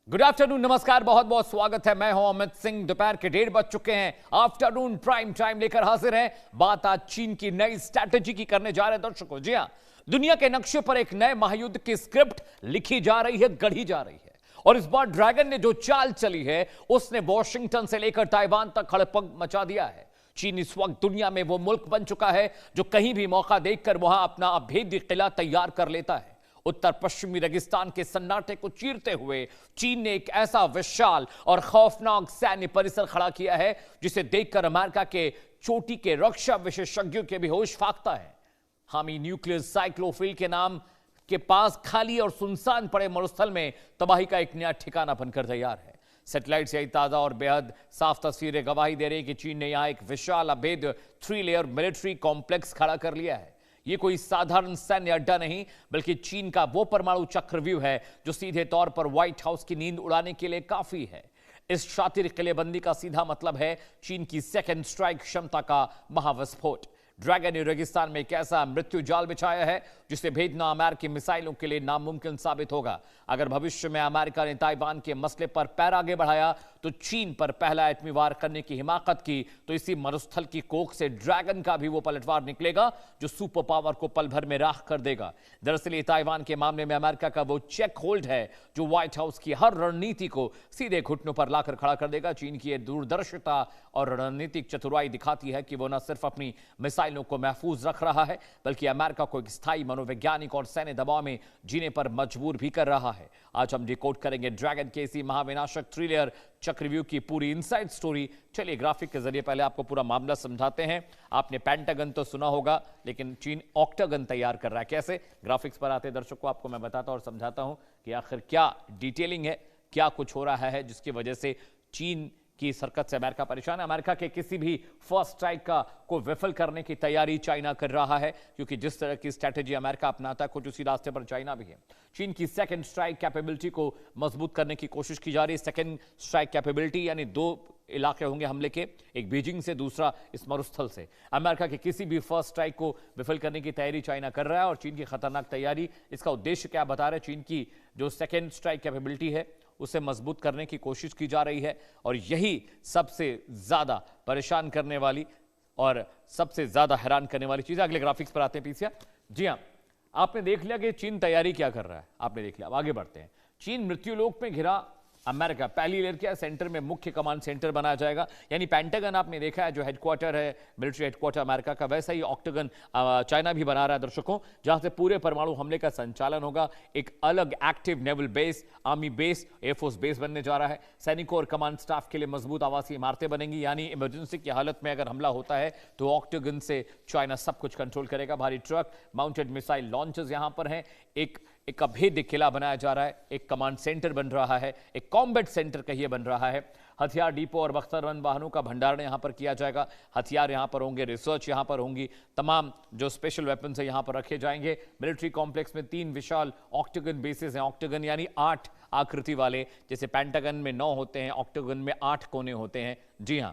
Good afternoon, नमस्कार, बहुत बहुत स्वागत है। मैं हूं अमित सिंह। दोपहर के 1:30 बज चुके हैं। आफ्टरनून प्राइम टाइम लेकर हाजिर है। बात आज चीन की नई स्ट्रैटेजी की करने जा रहे हैं दर्शकों। जी हां, दुनिया के नक्शे पर एक नए महायुद्ध की स्क्रिप्ट लिखी जा रही है, गढ़ी जा रही है। और इस बार ड्रैगन ने जो चाल चली है उसने वॉशिंगटन से लेकर ताइवान तक हड़कंप मचा दिया है। चीन इस वक्त दुनिया में वो मुल्क बन चुका है जो कहीं भी मौका देखकर वहां अपना अभेद्य किला तैयार कर लेता है। उत्तर पश्चिमी रेगिस्तान के सन्नाटे को चीरते हुए चीन ने एक ऐसा विशाल और खौफनाक सैन्य परिसर खड़ा किया है जिसे देखकर अमेरिका के चोटी के रक्षा विशेषज्ञों के भी होश फाकता है। हामी न्यूक्लियर साइक्लोफिल के नाम के पास खाली और सुनसान पड़े मरुस्थल में तबाही का एक नया ठिकाना बनकर तैयार है। सैटेलाइट से ताजा और बेहद साफ तस्वीरें गवाही दे रही कि चीन ने यहां एक विशाल अभेद्य 3 लेयर मिलिट्री कॉम्प्लेक्स खड़ा कर लिया है। यह कोई साधारण सैन्य अड्डा नहीं, बल्कि चीन का वो परमाणु चक्रव्यूह है जो सीधे तौर पर व्हाइट हाउस की नींद उड़ाने के लिए काफी है। इस शातिर किलेबंदी का सीधा मतलब है चीन की सेकेंड स्ट्राइक क्षमता का महाविस्फोट। ड्रैगन ने रेगिस्तान में एक ऐसा मृत्यु जाल बिछाया है जिसे भेजना अमेरिकी मिसाइलों के लिए नामुमकिन साबित होगा। अगर भविष्य में अमेरिका ने ताइवान के मसले पर पैर आगे बढ़ाया तो चीन पर पहला एटमी वार करने की हिमाकत की तो इसी मरुस्थल की कोख से ड्रैगन का भी वो पलटवार निकलेगा जो सुपर पावर को पल भर में राख कर देगा। दरअसल ये ताइवान के मामले में अमेरिका का वो चेक होल्ड है जो व्हाइट हाउस की हर रणनीति को सीधे घुटनों पर लाकर खड़ा कर देगा। चीन की दूरदर्शिता और रणनीतिक चतुराई दिखाती है कि वो न सिर्फ अपनी मिसाइलों को महफूज रख रहा है बल्कि अमेरिका को एक स्थायी मनोवैज्ञानिक और सैन्य दबाव में जीने पर मजबूर भी कर रहा है। आज हम डिकोड करेंगे ड्रैगन के इसी महाविनाशक 3 लेयर चक्रव्यूह की पूरी इनसाइड स्टोरी। चलिए ग्राफिक के जरिए पहले आपको पूरा मामला समझाते हैं। आपने पेंटागन तो सुना होगा, लेकिन चीन ऑक्टागन तैयार कर रहा है। कैसे? ग्राफिक्स पर आते दर्शकों को आपको मैं बताता और समझाता हूं कि आखिर क्या डिटेलिंग है, क्या कुछ हो रहा है जिसकी वजह से चीन की सरकत से अमेरिका परेशान है। अमेरिका के किसी भी फर्स्ट स्ट्राइक को विफल करने की तैयारी चाइना कर रहा है, क्योंकि जिस तरह की स्ट्रैटेजी अमेरिका अपनाता है कुछ उसी रास्ते पर चाइना भी है। चीन की सेकंड स्ट्राइक कैपेबिलिटी को मजबूत करने की कोशिश की जा रही है। सेकंड स्ट्राइक कैपेबिलिटी यानी 2 इलाके होंगे हमले के, एक बीजिंग से, दूसरा इस मरुस्थल से। अमेरिका के किसी भी फर्स्ट स्ट्राइक को विफल करने की तैयारी चाइना कर रहा है और चीन की खतरनाक तैयारी इसका उद्देश्य क्या बता रहे हैं। चीन की जो सेकंड स्ट्राइक कैपेबिलिटी है उसे मजबूत करने की कोशिश की जा रही है और यही सबसे ज्यादा परेशान करने वाली और सबसे ज्यादा हैरान करने वाली चीज है। अगले ग्राफिक्स पर आते हैं पीछे। जी हां, आपने देख लिया कि चीन तैयारी क्या कर रहा है, आपने देख लिया। अब आगे बढ़ते हैं। चीन मृत्युलोक में घिरा अमेरिका पहली लेयर के सेंटर में मुख्य कमांड सेंटर बनाया जाएगा, यानी पेंटागन आपने देखा है जो हेडक्वार्टर है, मिलिट्री हेडक्वार्टर अमेरिका का, वैसा ही ऑक्टागन चाइना भी बना रहा है दर्शकों, जहां से पूरे परमाणु हमले का संचालन होगा। एक अलग active naval base, army base, air force base बनने जा रहा है। सैनिकों और कमांड स्टाफ के लिए मजबूत आवासीय इमारतें बनेंगी, यानी इमरजेंसी की हालत में अगर हमला होता है तो ऑक्टागन से चाइना सब कुछ कंट्रोल करेगा। भारी ट्रक, माउंटेड मिसाइल लॉन्चर्स यहां पर हैं। एक अभेद्य किला बनाया जा रहा है, एक कमांड सेंटर बन रहा है, एक कॉम्बैट सेंटर कहिए बन रहा है। हथियार डिपो और बख्तरबंद वाहनों का भंडारण यहां पर किया जाएगा। हथियार यहां पर होंगे, रिसर्च यहां पर होंगी, तमाम जो स्पेशल वेपन्स है यहां पर रखे जाएंगे। मिलिट्री कॉम्प्लेक्स में 3 विशाल ऑक्टागन बेसेस हैं। ऑक्टागन यानी 8 आकृति वाले, जैसे पेंटागन में 9 होते हैं, ऑक्टागन में 8 कोने होते हैं। जी हां,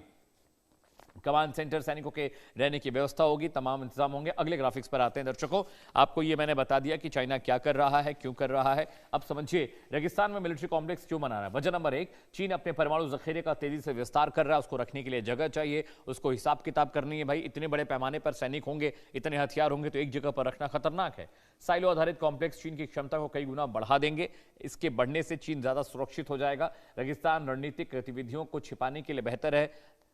कमांड सेंटर, सैनिकों के रहने की व्यवस्था होगी, तमाम इंतजाम होंगे। अगले ग्राफिक्स पर आते हैं दर्शकों। आपको ये मैंने बता दिया कि चाइना क्या कर रहा है, क्यों कर रहा है। अब समझिए रेगिस्तान में मिलिट्री कॉम्प्लेक्स क्यों बना रहा है। वजह नंबर 1, चीन अपने परमाणु जखीरे का तेजी से विस्तार कर रहा है। उसको रखने के लिए जगह चाहिए, उसको हिसाब किताब करनी है। भाई इतने बड़े पैमाने पर सैनिक होंगे, इतने हथियार होंगे तो एक जगह पर रखना खतरनाक है। साइलो आधारित कॉम्प्लेक्स चीन की क्षमता को कई गुना बढ़ा देंगे। इसके बढ़ने से चीन ज्यादा सुरक्षित हो जाएगा। रेगिस्तान रणनीतिक गतिविधियों को छिपाने के लिए बेहतर है।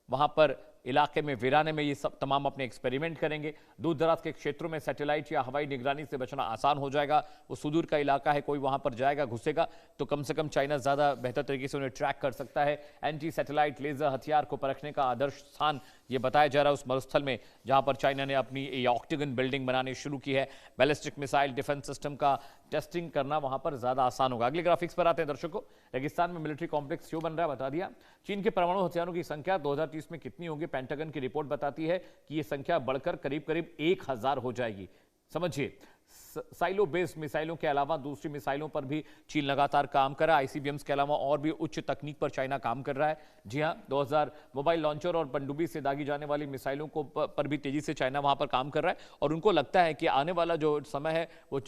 वहां पर इलाके में वीराने में ये सब तमाम अपने एक्सपेरिमेंट करेंगे। दूर दराज के क्षेत्रों में सैटेलाइट या हवाई निगरानी से बचना आसान हो जाएगा। वो सुदूर का इलाका है, कोई वहां पर जाएगा, घुसेगा तो कम से कम चाइना ज्यादा बेहतर तरीके से उन्हें ट्रैक कर सकता है। एंटी सैटेलाइट लेजर हथियार को परखने का आदर्श स्थान ये बताया जा रहा है उस मरुस्थल में जहां पर चाइना ने अपनी ऑक्टागन बिल्डिंग बनानी शुरू की है। बैलिस्टिक मिसाइल डिफेंस सिस्टम का टेस्टिंग करना वहां पर ज्यादा आसान होगा। अगले ग्राफिक्स पर आते हैं दर्शकों। रेगिस्तान में मिलिट्री कॉम्प्लेक्स क्यों बन रहा है बता दिया। चीन के परमाणु हथियारों की संख्या 2030 में कितनी होगी, पेंटागन की रिपोर्ट बताती है कि यह संख्या बढ़कर करीब करीब 1000 हो जाएगी। समझिए साइलो बेस्ड मिसाइलों के अलावा दूसरी मिसाइलों पर भी चीन लगातार काम कर रहा है। आईसीबीएम्स के अलावा और भी उच्च तकनीक पर चाइना काम कर रहा है। जी हां, 2000 मोबाइल लॉन्चर और पनडुब्बी से दागी जाने वाली मिसाइलों को पर भी तेजी से चाइना वहां पर काम कर रहा है और उनको लगता है कि आने वाला जो समय है वो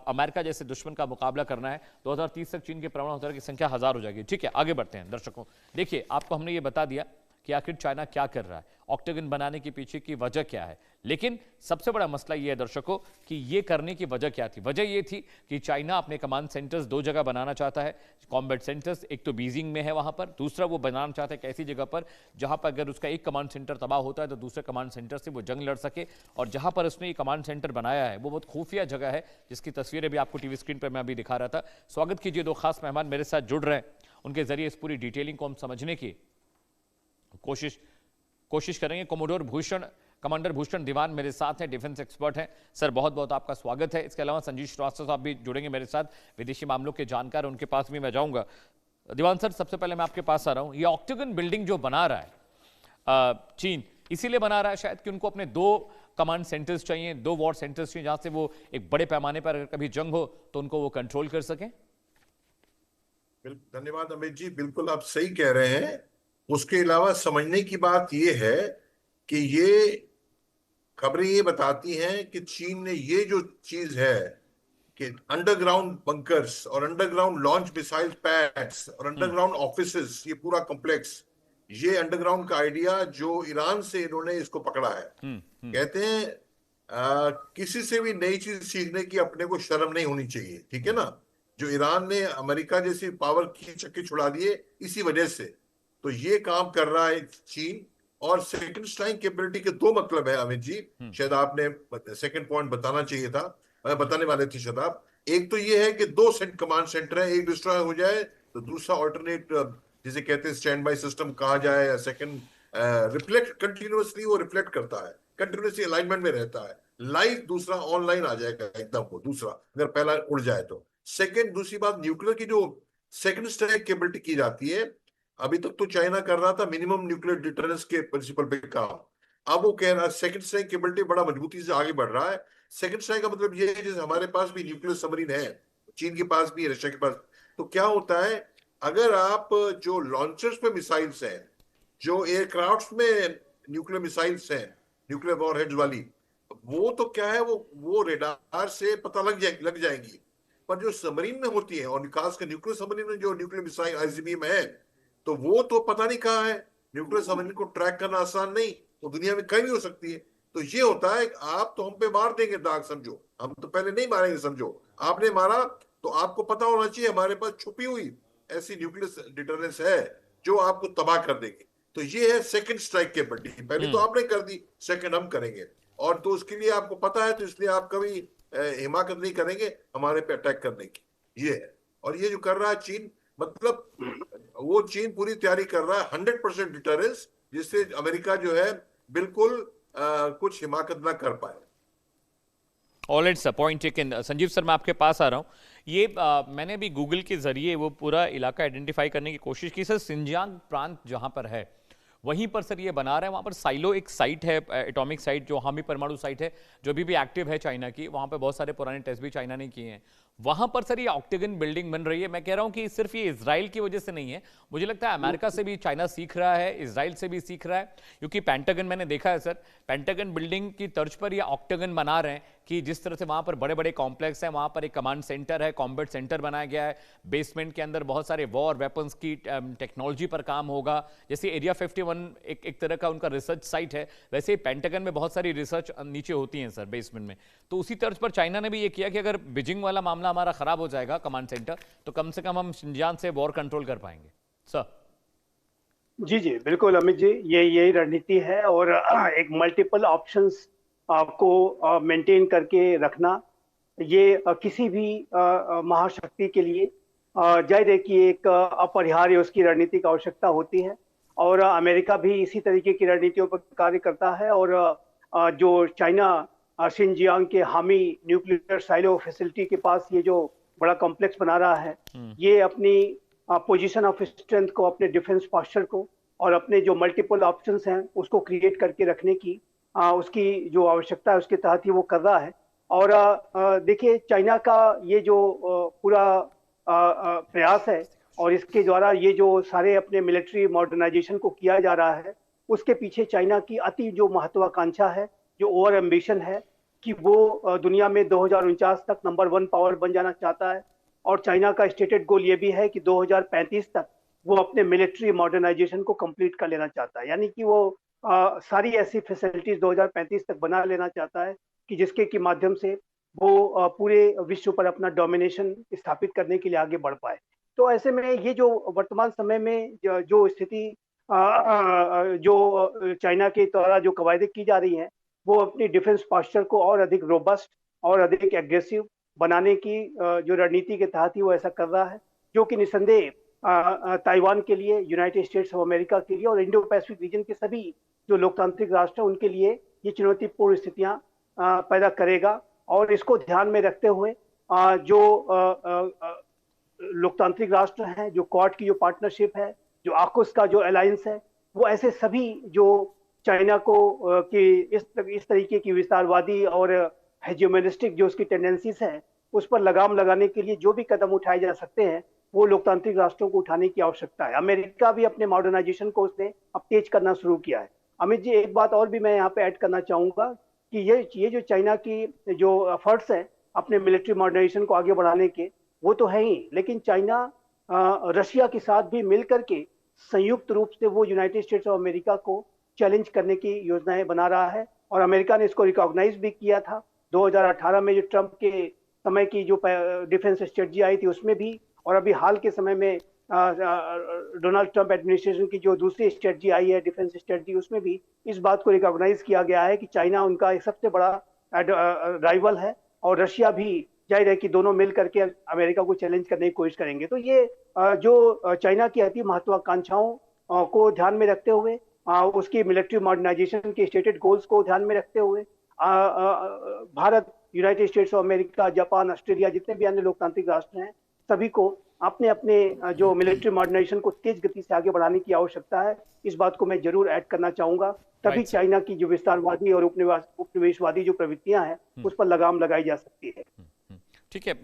अमेरिका जैसे दुश्मन का मुकाबला करना है। 2030 तक चीन के परमाणु हथियार की संख्या 1000 हो जाएगी। ठीक है, आगे बढ़ते हैं दर्शकों। देखिए, आपको हमने ये बता दिया कि आखिर चाइना क्या कर रहा है, ऑक्टेगन बनाने के पीछे की वजह क्या है, लेकिन सबसे बड़ा मसला यह है दर्शकों कि ये करने की वजह क्या थी। वजह यह थी कि चाइना अपने कमांड सेंटर्स दो जगह बनाना चाहता है, कॉम्बैट सेंटर्स। एक तो बीजिंग में है वहां पर, दूसरा वो बनाना चाहता है एक ऐसी जगह पर जहां पर अगर उसका एक कमांड सेंटर तबाह होता है तो दूसरे कमांड सेंटर से वो जंग लड़ सके। और जहां पर उसने ये कमांड सेंटर बनाया है वो बहुत खुफिया जगह है, जिसकी तस्वीरें भी आपको टीवी स्क्रीन पर मैं अभी दिखा रहा था। स्वागत कीजिए, दो खास मेहमान मेरे साथ जुड़ रहे हैं, उनके जरिए इस पूरी डिटेलिंग को हम समझने की कोशिश करेंगे। कोमोडोर भूषण, कमांडर भूषण दीवान मेरे साथ हैं, डिफेंस एक्सपर्ट हैं। सर, बहुत बहुत आपका स्वागत है। इसके अलावा संजीव श्रीवास्तव साहब भी जुड़ेंगे मेरे साथ, विदेशी मामलों के जानकार, उनके पास भी मैं जाऊंगा। दीवान सर, सबसे पहले मैं आपके पास आ रहा हूं। ये ऑक्टेगन बिल्डिंग जो बना रहा है चीन, इसीलिए बना रहा है शायद कि उनको अपने दो कमांड सेंटर्स चाहिए, दो वॉर सेंटर्स चाहिए, जहां से वो एक बड़े पैमाने पर अगर कभी जंग हो तो उनको वो कंट्रोल कर सकें। धन्यवाद अमित जी, बिल्कुल आप सही कह रहे हैं। उसके अलावा समझने की बात यह है कि ये खबरें ये बताती हैं कि चीन ने ये जो चीज है कि अंडरग्राउंड बंकर्स और अंडरग्राउंड लॉन्च मिसाइल पैड्स और अंडरग्राउंड ऑफिसेस, ये पूरा कॉम्प्लेक्स, ये अंडरग्राउंड का आइडिया जो ईरान से इन्होंने इसको पकड़ा है। कहते हैं किसी से भी नई चीज सीखने की अपने को शर्म नहीं होनी चाहिए, ठीक है ना। जो ईरान ने अमेरिका जैसी पावर की चक्के छुड़ा दिए इसी वजह से, तो ये काम कर रहा है चीन। और सेकंड स्ट्राइक कैपेबिलिटी के दो मतलब है अमित जी, शायद आपने सेकंड पॉइंट बताना चाहिए था, बताने वाले थे शायद आप। एक तो ये है कि दो कमांड सेंटर है, एक डिस्ट्रॉय हो जाए तो दूसरा ऑल्टरनेट, जिसे कहते हैं स्टैंड बाय सिस्टम कहा जाए, या सेकंड रिफ्लेक्ट, कंटिन्यूअसली वो रिफ्लेक्ट करता है, कंटिन्यूअसली अलाइनमेंट में रहता है। लाइव दूसरा ऑनलाइन आ जाएगा एकदम वो दूसरा, अगर पहला उड़ जाए तो। सेकंड, दूसरी बात, न्यूक्लियर की जो सेकंड स्ट्राइक कैपेबिलिटी की जाती है, अभी तक तो चाइना कर रहा था मिनिमम न्यूक्लियर डिटरेंस के प्रिंसिपल पे काम। अब वो कह रहा है सेकंड स्ट्राइक कैपेबिलिटी बड़ा मजबूती से आगे बढ़ रहा है। सेकंड स्ट्राइक का मतलब ये है जैसे हमारे पास भी न्यूक्लियर सबमरीन है, चीन के पास भी है, रशिया के पास। तो क्या होता है, अगर आप जो लॉन्चर्स पे मिसाइल्स हैं, जो एयरक्राफ्ट में न्यूक्लियर मिसाइल्स हैं, न्यूक्लियर वॉरहेड्स वाली, वो तो क्या है, वो रेडार से पता लग जाएंगी। पर जो सबमरीन में होती है, और खासकर न्यूक्लियर सबमरीन में जो न्यूक्लियर मिसाइल आईसीबीएम है, तो वो तो पता नहीं कहाँ है। न्यूक्लियर सबमरीन को ट्रैक करना आसान नहीं, वो दुनिया में कहीं भी हो सकती है। तो ये होता है, आप तो हम पे मार देंगे दाग समझो, हम तो पहले नहीं मारेंगे समझो, आपने मारा तो आपको पता होना चाहिए हमारे पास छुपी हुई ऐसी न्यूक्लियर डिटरेंस है जो आपको तबाह कर देगी। तो ये है सेकंड स्ट्राइक कैपेबिलिटी। पहले तो आपने कर दी, सेकंड हम करेंगे। और तो उसके लिए आपको पता है, तो इसलिए आप कभी हिमाकत नहीं करेंगे हमारे पे अटैक करने की। ये है, और ये जो कर रहा है चीन, मतलब वो चीन पूरी तैयारी कर रहा है 100% डिटरेंस, जिससे अमेरिका जो है बिल्कुल कुछ हिमाकत ना कर पाए। Alright sir, point taken. Sanjeev sir, मैं आपके पास आ रहा हूँ। ये मैंने भी गूगल के जरिए वो पूरा इलाका आइडेंटिफाई करने की कोशिश की सर। सिंजियांग प्रांत जहां पर है वहीं पर सर ये बना रहा है, वहां पर साइलो एक साइट है, एटॉमिक साइट, जो हामी परमाणु साइट है, जो अभी भी एक्टिव है चाइना की। वहां पर बहुत सारे पुराने टेस्ट भी चाइना ने किए हैं। वहां पर सर ये ऑक्टेगन बिल्डिंग बन रही है। मैं कह रहा हूं कि सिर्फ ये इजराइल की वजह से नहीं है, मुझे लगता है अमेरिका से भी चाइना सीख रहा है, इजराइल से भी सीख रहा है। क्योंकि पेंटागन मैंने देखा है सर, पेंटागन बिल्डिंग की तर्ज पर ये ऑक्टेगन बना रहे हैं कि जिस तरह से वहां पर बड़े बड़े कॉम्प्लेक्स हैं, वहां पर एक कमांड सेंटर है, कॉम्बैट सेंटर बनाया गया है, बेसमेंट के अंदर बहुत सारे वॉर वेपन्स की टेक्नोलॉजी पर काम होगा। जैसे एरिया 51 एक तरह का उनका रिसर्च साइट है, वैसे पेंटागन में बहुत सारी रिसर्च नीचे होती हैं सर बेसमेंट में। तो उसी तर्ज पर चाइना ने भी ये किया कि अगर बीजिंग वाला मामला हमारा खराब हो जाएगा कमांड सेंटर, तो कम से कम हम शिनजियांग से वॉर कंट्रोल कर पाएंगे। सर जी जी बिल्कुल अमित जी, यही रणनीति है। और एक मल्टीपल ऑप्शंस आपको मेंटेन करके रखना, ये किसी भी महाशक्ति के लिए जाहिर है कि एक अपरिहार्य उसकी रणनीति की आवश्यकता होती है। और अमेरिका भी इसी तरीके की रणनीतियों पर कार्य करता है। और जो चाइना शिनजियांग के हामी न्यूक्लियर साइलो फैसिलिटी के पास ये जो बड़ा कॉम्प्लेक्स बना रहा है, ये अपनी पोजीशन ऑफ स्ट्रेंथ को, अपने डिफेंस पोस्चर को और अपने जो मल्टीपल ऑप्शंस हैं उसको क्रिएट करके रखने की उसकी जो आवश्यकता है उसके तहत ही वो कर रहा है। और देखिए चाइना का ये जो पूरा प्रयास है और इसके द्वारा ये जो सारे अपने मिलिट्री मॉडर्नाइजेशन को किया जा रहा है, उसके पीछे चाइना की अति जो महत्वाकांक्षा है, जो ओवर एम्बिशन है कि वो दुनिया में 2049 तक नंबर 1 पावर बन जाना चाहता है। और चाइना का स्टेटेड गोल ये भी है कि 2035 तक वो अपने मिलिट्री मॉडर्नाइजेशन को कंप्लीट कर लेना चाहता है, यानी कि वो सारी ऐसी फैसिलिटीज 2035 तक बना लेना चाहता है कि जिसके के माध्यम से वो पूरे विश्व पर अपना डोमिनेशन स्थापित करने के लिए आगे बढ़ पाए। तो ऐसे में ये जो वर्तमान समय में जो स्थिति जो चाइना के द्वारा जो कवायदे की जा रही हैं, वो अपनी डिफेंस पास्चर को और अधिक रोबस्ट और अधिक एग्रेसिव बनाने की जो रणनीति के तहत ही वो ऐसा कर रहा है, जो कि निसंदेह ताइवान के लिए, यूनाइटेड स्टेट्स ऑफ अमेरिका के लिए और इंडो पैसिफिक रीजन के सभी जो लोकतांत्रिक राष्ट्र हैं उनके लिए ये चुनौतीपूर्ण स्थितियां पैदा करेगा। और इसको ध्यान में रखते हुए जो लोकतांत्रिक राष्ट्र हैं, जो क्वाड की जो पार्टनरशिप है, जो आकुस का जो अलायंस है, वो ऐसे सभी जो चाइना को कि इस तरीके की विस्तारवादी और हेजियोनिस्टिक जो उसकी टेंडेंसीज हैं, उस पर लगाम लगाने के लिए जो भी कदम उठाए जा सकते हैं, वो लोकतांत्रिक राष्ट्रों को उठाने की आवश्यकता है। अमेरिका भी अपने मॉडर्नाइजेशन को उसने अब तेज करना शुरू किया है। अमित जी, एक बात और भी मैं यहाँ पे ऐड करना चाहूंगा कि ये जो चाइना की जो एफर्ट्स हैं अपने मिलिट्री मॉडर्नाइजेशन को आगे बढ़ाने के, वो तो है ही, लेकिन चाइना रशिया के साथ भी मिलकर के संयुक्त रूप से वो यूनाइटेड स्टेट्स ऑफ अमेरिका को चैलेंज करने की योजनाएं बना रहा है। और अमेरिका ने इसको रिकॉग्नाइज भी किया था 2018 में, जो ट्रंप के समय की जो डिफेंस स्ट्रेटजी आई थी उसमें भी, और अभी हाल के समय में डोनाल्ड ट्रंप एडमिनिस्ट्रेशन की जो दूसरी स्ट्रेटजी आई है, डिफेंस स्ट्रेटजी, उसमें भी इस बात को रिकॉग्नाइज किया गया है कि चाइना उनका एक सबसे बड़ा राइवल है और रशिया भी जाहिर है कि दोनों मिल करके अमेरिका को चैलेंज करने की कोशिश करेंगे। तो ये जो चाइना की अति महत्वाकांक्षाओं को ध्यान में रखते हुए, उसकी मिलिट्री मॉडर्नाइजेशन के स्टेटेड गोल्स को ध्यान में रखते हुए, Bharat, United states of America, Japan, Australia, जितने भी अन्य लोकतांत्रिक राष्ट्र हैं, सभी को अपने अपने जो मिलिट्री मॉडर्नाइजेशन को तेज गति से आगे बढ़ाने की आवश्यकता है। इस बात को मैं जरूर ऐड करना चाहूंगा, तभी चाइना की जो विस्तारवादी और उपनिवेशवादी जो प्रवृत्तियां हैं उस पर लगाम लगाई जा सकती है। ठीक है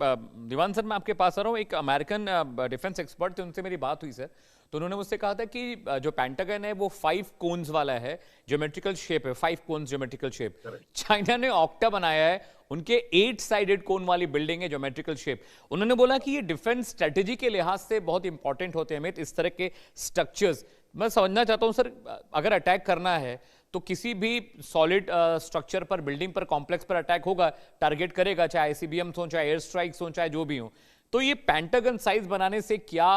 दीवान सर, मैं आपके पास आ रहा हूँ। एक अमेरिकन डिफेंस एक्सपर्ट थे, उनसे मेरी बात हुई सर, तो उन्होंने मुझसे कहा था कि जो पेंटागन है वो 5 कोन्स वाला है, ज्योमेट्रिकल शेप है, 5 कोन्स ज्योमेट्रिकल शेप। चाइना ने ऑक्टा बनाया है, उनके 8 साइडेड कोन वाली बिल्डिंग है, ज्योमेट्रिकल शेप। उन्होंने बोला कि ये डिफेंस स्ट्रेटेजी के लिहाज से बहुत इंपॉर्टेंट होते हैं इस तरह के स्ट्रक्चर्स। मैं समझना चाहता हूं सर, अगर अटैक करना है तो किसी भी सॉलिड स्ट्रक्चर पर, बिल्डिंग पर, कॉम्प्लेक्स पर अटैक होगा, टारगेट करेगा, चाहे आईसीबीएम्स हो, चाहे एयर स्ट्राइक्स हो, चाहे जो भी हो। तो ये पेंटागन साइज बनाने से क्या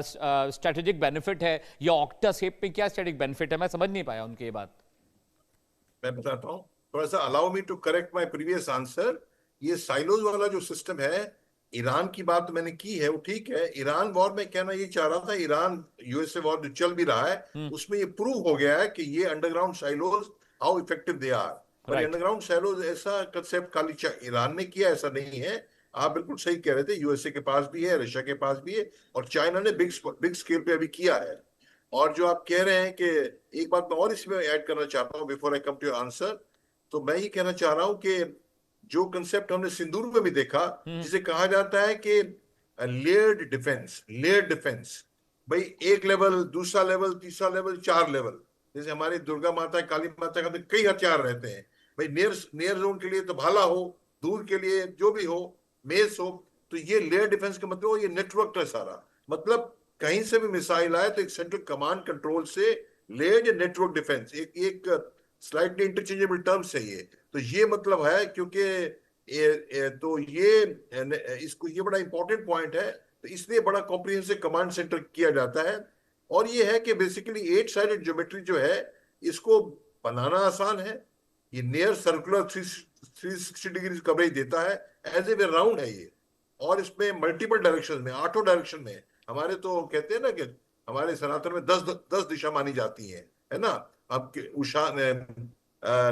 स्ट्रेटेजिक बेनिफिट है, या ऑक्टा शेप में क्या स्ट्रेटेजिक बेनिफिट है? मैं समझ नहीं पाया उनकी ये बात। मैं बताता हूं, थोड़ा सा allow me to correct my previous answer. ये साइलोज वाला जो सिस्टम है, ईरान की बात मैंने की है, वो ठीक है। ईरान वॉर में कहना ये चाह रहा था, ईरान यूएसए वॉर जो चल भी रहा है उसमें ये प्रूव हो गया है कि ये underground silos how effective they are. पर अंडरग्राउंड साइलोज ऐसा कंसेप्ट खाली ईरान ने किया, ऐसा नहीं है। आप बिल्कुल सही कह रहे थे, यूएसए के पास भी है, रशिया के पास भी है, और चाइना ने बिग स्केल पे अभी किया है। और जो आप कह रहे हैं कि एक बात मैं और इसमें ऐड करना चाहता हूँ before I come to your answer, तो मैं ये कहना चाह रहा हूँ कि जो कंसेप्ट हमने सिंदूर में भी देखा, जिसे कहा जाता है कि लेयर्ड डिफेंस, भाई एक लेवल, दूसरा लेवल, तीसरा लेवल, 4 लेवल। जैसे हमारी दुर्गा माता, काली माता का तो कई हथियार रहते हैं भाई। नियर जोन के लिए तो भाला हो, दूर के लिए जो भी हो, मेस हो। तो ये लेयर डिफेंस का मतलब ये नेटवर्क है सारा। मतलब कहीं से भी मिसाइल आए तो एक सेंट्रल कमांड कंट्रोल से लेयर नेटवर्क डिफेंस, एक स्लाइटली इंटरचेंजेबल टर्म्स है ये। तो ये मतलब है, क्योंकि तो ये इसको ये बड़ा इंपॉर्टेंट पॉइंट है, तो इसलिए बड़ा कॉम्प्रिहेंसिव कमांड सेंटर किया जाता है। और ये है कि बेसिकली 8 साइडेड ज्योमेट्री जो है, इसको बनाना आसान है। ये नियर सर्कुलर 360 डिग्री कवरेज देता है, एज ए वे राउंड है ये। और इसमें मल्टीपल डायरेक्शन में, 8 डायरेक्शन में, हमारे तो कहते हैं ना कि हमारे सनातन में 10 दिशा मानी जाती है ना। अब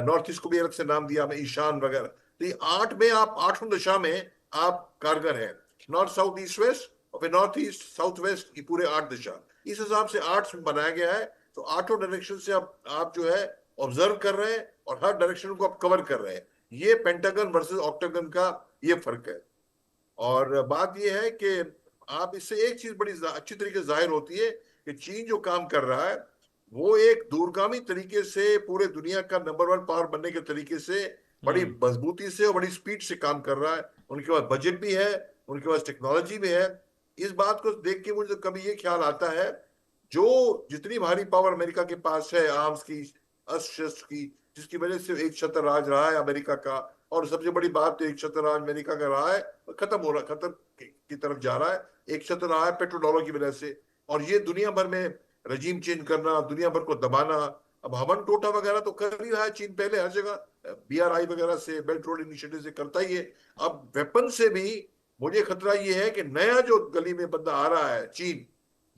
नॉर्थ ईस्ट को भी अलग से नाम दिया हमें, ईशान वगैरह। तो ये 8 में आप 8 दिशा में आप कारगर हैं, नॉर्थ साउथ ईस्ट वेस्ट, और फिर नॉर्थ ईस्ट साउथ वेस्ट, ये पूरे 8 दिशा। इस हिसाब से 8 बनाया गया है। तो 8 डायरेक्शन से आप जो है ऑब्जर्व कर रहे हैं और हर डायरेक्शन को आप कवर कर रहे हैं। ये पेंटागन वर्सेस ऑक्टागन का ये फर्क है। और बात ये है कि आप इससे एक चीज बड़ी अच्छी तरीके से जाहिर होती है कि चीन जो काम कर रहा है वो एक दूरगामी तरीके से पूरे दुनिया का नंबर वन पावर बनने के तरीके से बड़ी हम्म। मजबूती से और बड़ी स्पीड से काम कर रहा है। उनके पास बजट भी है, उनके पास टेक्नोलॉजी भी है। इस बात को देख के मुझे कभी ये ख्याल आता है, जो जितनी भारी पावर अमेरिका के पास है आर्म्स की, अस्त्र शस्त्र की, जिसकी वजह से एक छत्र राज रहा है अमेरिका का, और सबसे बड़ी बात तो एक छत्र राज अमेरिका का रहा है, खत्म हो रहा, खत्म की तरफ जा रहा है। एक छत्र रहा है पेट्रो डॉलर की वजह से, और ये दुनिया भर में रजीम चेंज करना, दुनिया भर को दबाना। अब हवन टोटा वगैरह तो कर ही रहा है चीन, पहले हर जगह BRI वगैरह से, बेल्ट रोड इनिशिएटिव से करता ही है। अब वेपन से भी मुझे खतरा ये है कि नया जो गली में बंदा आ रहा है चीन,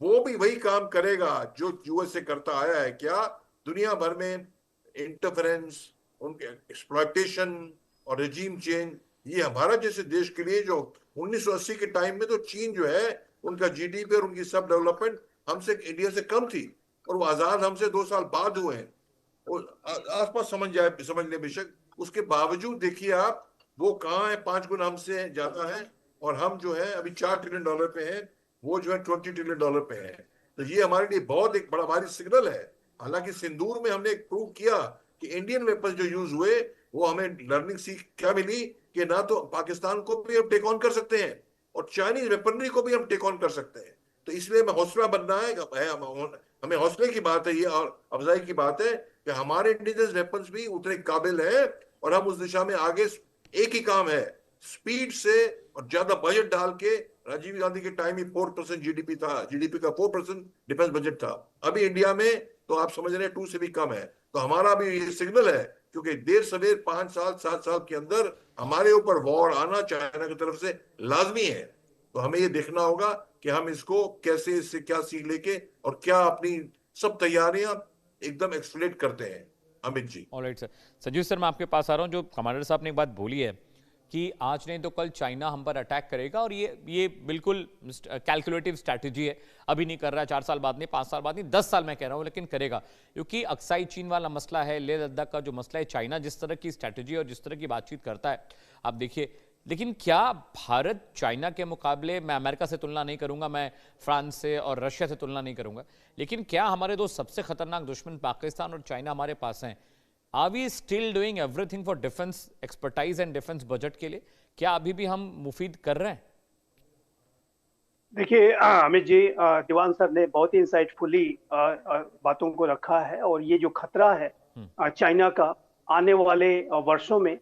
वो भी वही काम करेगा जो यूएस से करता आया है। क्या दुनिया भर में इंटरफेरेंस, उनके एक्सप्लॉयटेशन और रेजीम चेंज, ये हमारा जैसे देश के लिए, जो 1980 के टाइम में तो चीन जो है उनका GDP और उनकी सब डेवलपमेंट हमसे, इंडिया से कम थी, और वो आजाद हमसे 2 साल बाद हुए हैं। आसपास समझ ले बेशक, उसके बावजूद देखिए आप वो कहाँ है, 5 गुना हमसे ज्यादा है। और हम जो है अभी $4 ट्रिलियन पे हैं, वो जो है $20 ट्रिलियन पे है। तो ये हमारे लिए बहुत एक बड़ा भारी सिग्नल है। हालांकि सिंदूर में हमने प्रूव किया कि इंडियन वेपन्स जो यूज हुए, वो हमें लर्निंग सीख क्या मिली कि ना तो पाकिस्तान को भी हम टेक ऑन कर सकते हैं और चाइनीज वेपनरी को भी हम टेक ऑन कर सकते हैं। तो इसलिए हमें हौसला बनना है, हमें हौसले की बात है ये, और अफजाई की बात है कि हमारे इंडिजिनस वेपन्स भी उतने काबिल हैं, और हम उस दिशा में आगे। एक ही काम है, स्पीड से और ज्यादा बजट डाल के। राजीव गांधी के टाइम में 4% GDP था, GDP का 4% डिफेंस बजट था। अभी इंडिया में तो आप समझ रहे हैं 2 से भी कम है। तो हमारा भी ये सिग्नल है, क्योंकि देर सवेर 5 साल 7 साल के अंदर हमारे ऊपर वॉर आना चाइना की तरफ से लाजमी है। तो हमें ये देखना होगा कि हम इसको कैसे, इससे क्या सीख लेके और क्या अपनी सब तैयारियां एकदम एक्सलेट करते हैं। Amit ji. Alright sir. Sanjeev sir, मैं आपके पास आ रहा हूं। जो कमांडर साहब ने एक बात बोली है कि आज नहीं तो कल चाइना हम पर अटैक करेगा, और ये बिल्कुल कैलकुलेटिव स्ट्रैटेजी है। अभी नहीं कर रहा है, 4 साल बाद नहीं, 5 साल बाद नहीं, 10 साल मैं कह रहा हूं, लेकिन करेगा। क्योंकि अक्साई चीन वाला मसला है, लेह लद्दाख का जो मसला है, चाइना जिस तरह की स्ट्रैटेजी और जिस तरह की बातचीत करता है, आप देखिए। लेकिन क्या भारत चाइना के मुकाबले, मैं अमेरिका से तुलना नहीं करूंगा, मैं फ्रांस से और रशिया से तुलना नहीं करूंगा, लेकिन क्या हमारे दो सबसे खतरनाक दुश्मन पाकिस्तान और चाइना हमारे पास हैं, are we still doing everything for defence expertise and defence budget के लिए? क्या अभी भी हम मुफीद कर रहे हैं? देखिए अमित जी, दीवान सर ने बहुत ही इंसाइटफुली बातों को रखा है। और ये जो खतरा है चाइना का आने वाले वर्षों में,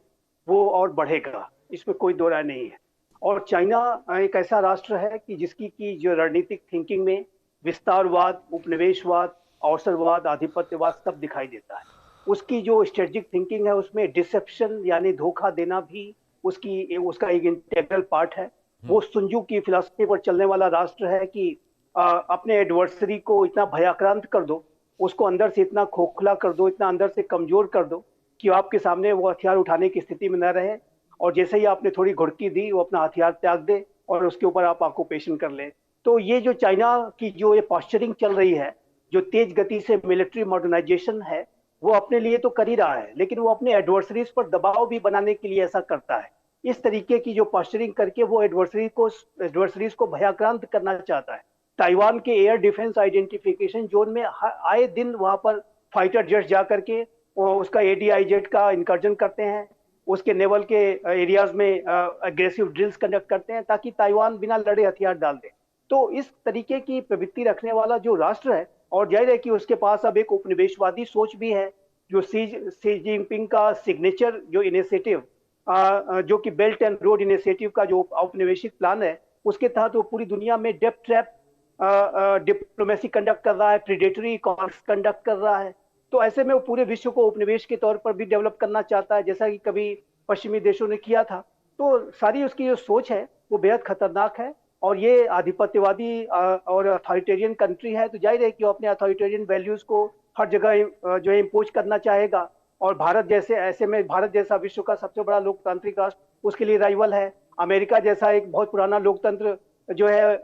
वो और बढ़ेगा, इसमें कोई दो राय नहीं है। और चाइना एक ऐसा राष्ट्र है कि जिसकी की जो रणनीतिक थिंकिंग में विस्तारवाद, उपनिवेशवाद, अवसरवाद, आधिपत्यवाद सब दिखाई देता है। उसकी जो स्ट्रेटेजिक थिंकिंग है उसमें डिसेप्शन यानी धोखा देना भी उसका एक इंटेग्रल पार्ट है। वो सुंजू की फिलॉसफी पर चलने वाला राष्ट्र है कि अपने एडवर्सरी को इतना भयाक्रांत कर दो, उसको अंदर से इतना खोखला कर दो, इतना अंदर से कमजोर कर दो कि आपके सामने वो हथियार उठाने की स्थिति में न रहे, और जैसे ही आपने थोड़ी घुड़की दी वो अपना हथियार त्याग दे और उसके ऊपर आप ऑक्यूपेशन कर ले। तो ये जो चाइना की जो ये पॉस्चरिंग चल रही है, जो तेज गति से मिलिट्री मॉडर्नाइजेशन है, वो अपने लिए तो कर ही रहा है, लेकिन वो अपने एडवर्सरीज पर दबाव भी बनाने के लिए ऐसा करता है। इस तरीके की जो पॉस्चरिंग करके वो एडवर्सरीज को भयाक्रांत करना चाहता है। ताइवान के एयर डिफेंस आइडेंटिफिकेशन जोन में आए दिन वहां पर फाइटर जेट जाकर के उसका ADI जेट का इंकर्जन करते हैं, उसके नेवल के एरियाज में एग्रेसिव ड्रिल्स कंडक्ट करते हैं ताकि ताइवान बिना लड़े हथियार डाल दे। तो इस तरीके की प्रवृत्ति रखने वाला जो राष्ट्र है, और जाहिर है कि उसके पास अब एक उपनिवेशवादी सोच भी है। जो सी जिनपिंग का सिग्नेचर जो इनिशिएटिव, जो कि बेल्ट एंड रोड इनिशिएटिव का जो औपनिवेशिक प्लान है, उसके तहत वो पूरी दुनिया में डेप्थ ट्रैप डिप्लोमेसी कंडक्ट कर रहा है, प्रीडेटरी कॉन्फ्लिक्ट कंडक्ट कर रहा है। तो ऐसे में वो पूरे विश्व को उपनिवेश के तौर पर भी डेवलप करना चाहता है, जैसा कि कभी पश्चिमी देशों ने किया था। तो सारी उसकी जो सोच है वो बेहद खतरनाक है। और ये आधिपत्यवादी और अथॉरिटेरियन कंट्री है, तो जाहिर है कि वो अपने अथॉरिटेरियन वैल्यूज को हर जगह जो है इम्पोज करना चाहेगा। और भारत जैसा विश्व का सबसे बड़ा लोकतांत्रिक राष्ट्र उसके लिए राइवल है। अमेरिका जैसा एक बहुत पुराना लोकतंत्र जो है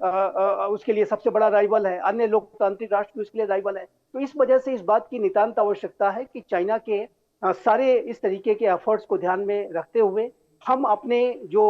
उसके लिए सबसे बड़ा राइवल है। अन्य लोकतांत्रिक राष्ट्र भी उसके लिए राइवल है। तो इस वजह से इस बात की नितांत आवश्यकता है कि चाइना के सारे इस तरीके के एफर्ट्स को ध्यान में रखते हुए हम अपने जो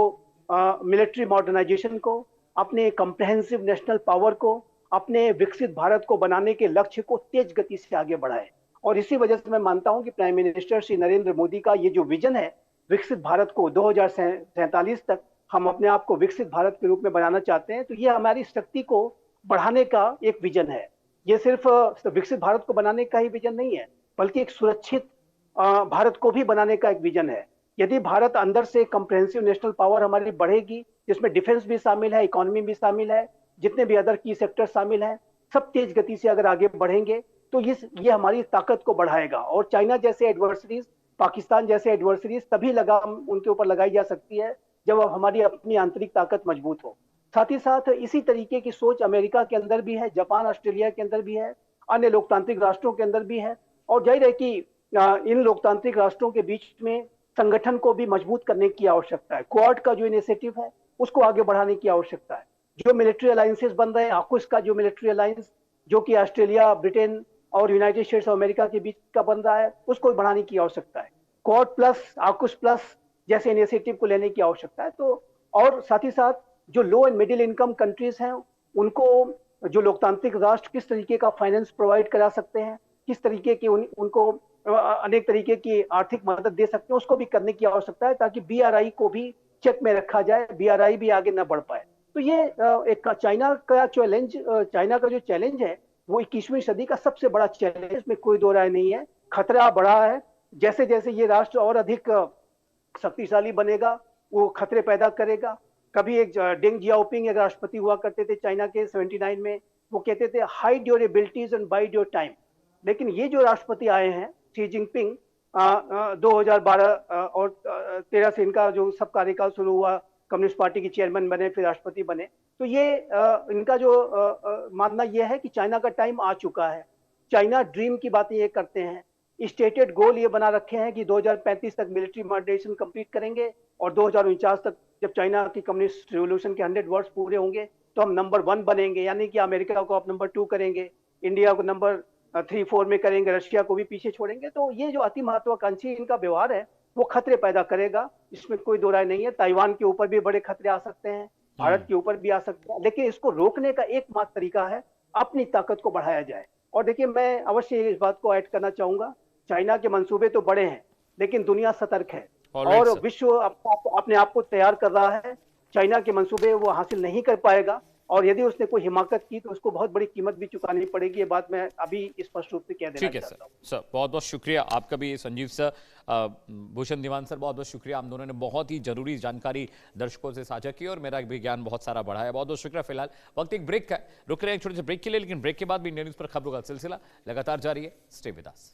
मिलिट्री मॉडर्नाइजेशन को, अपने कम्प्रहेंसिव नेशनल पावर को, अपने विकसित भारत को बनाने के लक्ष्य को तेज गति से आगे बढ़ाएं। और इसी वजह से मैं मानता हूं कि प्राइम मिनिस्टर श्री नरेंद्र मोदी का ये जो विजन है विकसित भारत को 2047 तक हम अपने आप को विकसित भारत के रूप में बनाना चाहते हैं, तो ये हमारी शक्ति को बढ़ाने का एक विजन है। ये सिर्फ विकसित भारत को बनाने का ही विजन नहीं है, बल्कि एक सुरक्षित भारत को भी बनाने का एक विजन है। यदि भारत अंदर से कम्प्रहेंसिव नेशनल पावर हमारी बढ़ेगी, जिसमें डिफेंस भी शामिल है, इकोनॉमी भी शामिल है, जितने भी अदर की सेक्टर शामिल हैं, सब तेज गति से अगर आगे बढ़ेंगे तो ये हमारी ताकत को बढ़ाएगा। और चाइना जैसे एडवर्सरीज, पाकिस्तान जैसे एडवर्सरीज तभी लगाम उनके ऊपर लगाई जा सकती है जब हमारी अपनी आंतरिक ताकत मजबूत हो। साथ ही साथ इसी तरीके की सोच अमेरिका के अंदर भी है, जापान, ऑस्ट्रेलिया के अंदर भी है, अन्य लोकतांत्रिक राष्ट्रों के अंदर भी है। और जाहिर है कि इन लोकतांत्रिक राष्ट्रों के बीच में संगठन को भी मजबूत करने की आवश्यकता है। क्वाड का जो इनिशिएटिव है उसको आगे बढ़ाने की आवश्यकता है। जो मिलिट्री अलायंसेस बन रहे हैं, आकुश का जो मिलिट्री अलायंस जो कि ऑस्ट्रेलिया, ब्रिटेन और यूनाइटेड स्टेट्स ऑफ अमेरिका के बीच का बन रहा है, उसको बढ़ाने की आवश्यकता है। क्वाड प्लस, आकुश प्लस जैसे इनिशिएटिव को लेने की आवश्यकता है। तो और साथ ही साथ जो लो एंड मिडिल इनकम कंट्रीज हैं, उनको जो लोकतांत्रिक राष्ट्र किस तरीके का फाइनेंस प्रोवाइड करा सकते हैं, किस तरीके की उनको अनेक तरीके की आर्थिक मदद दे सकते हैं, उसको भी करने की आवश्यकता है, ताकि बीआरआई को भी चेक में रखा जाए, बीआरआई भी आगे न बढ़ पाए। तो ये एक चाइना का जो चैलेंज है वो 21वीं सदी का सबसे बड़ा चैलेंज है, इसमें कोई दो राय नहीं है। खतरा बढ़ा है, जैसे जैसे ये राष्ट्र और अधिक शक्तिशाली बनेगा वो खतरे पैदा करेगा। कभी एक डेंग जियाओपिंग एक राष्ट्रपति हुआ करते थे चाइना के 79 में, वो कहते थे hide your abilities and wide your time. लेकिन ये जो राष्ट्रपति आए हैं शी जिनपिंग 2012 और 13 से इनका जो सब कार्यकाल शुरू हुआ, कम्युनिस्ट पार्टी के चेयरमैन बने, फिर राष्ट्रपति बने, तो ये इनका जो मानना यह है कि चाइना का टाइम आ चुका है। चाइना ड्रीम की बातें ये करते हैं, स्टेटेड गोल ये बना रखे हैं कि 2035 तक मिलिट्री मॉडर्नाइजेशन कंप्लीट करेंगे और 2049 तक जब चाइना की कम्युनिस्ट रिवॉल्यूशन के 100 वर्ष पूरे होंगे तो हम नंबर 1 बनेंगे, यानी कि अमेरिका को आप नंबर 2 करेंगे, इंडिया को नंबर 3-4 में करेंगे, रशिया को भी पीछे छोड़ेंगे। तो ये जो अति महत्वाकांक्षी इनका व्यवहार है वो खतरे पैदा करेगा, इसमें कोई दो राय नहीं है। ताइवान के ऊपर भी बड़े खतरे आ सकते हैं, भारत के ऊपर भी आ सकते हैं, लेकिन इसको रोकने का एकमात्र तरीका है अपनी ताकत को बढ़ाया जाए। और देखिए, मैं अवश्य इस बात को ऐड करना चाहूंगा, चाइना के मंसूबे तो बड़े हैं लेकिन दुनिया सतर्क है और विश्व अपने आप को तैयार कर रहा है। चाइना के मंसूबे वो हासिल नहीं कर पाएगा और यदि उसने कोई हिमाकत की तो उसको बहुत बड़ी कीमत भी चुकानी पड़ेगी। ये बात मैं अभी स्पष्ट रूप से कह देना चाहता हूं। सर बहुत बहुत शुक्रिया आपका भी, संजीव सर, भूषण दीवान सर, बहुत बहुत शुक्रिया। हम दोनों ने बहुत ही जरूरी जानकारी दर्शकों से साझा की और मेरा भी ज्ञान बहुत सारा बढ़ा है। बहुत बहुत शुक्रिया। फिलहाल वक्त एक ब्रेक का, रुक रहे हैं एक छोटे से ब्रेक के लिए, लेकिन ब्रेक के बाद भी इंडिया न्यूज पर खबरों का सिलसिला लगातार जारी है। Stay with us.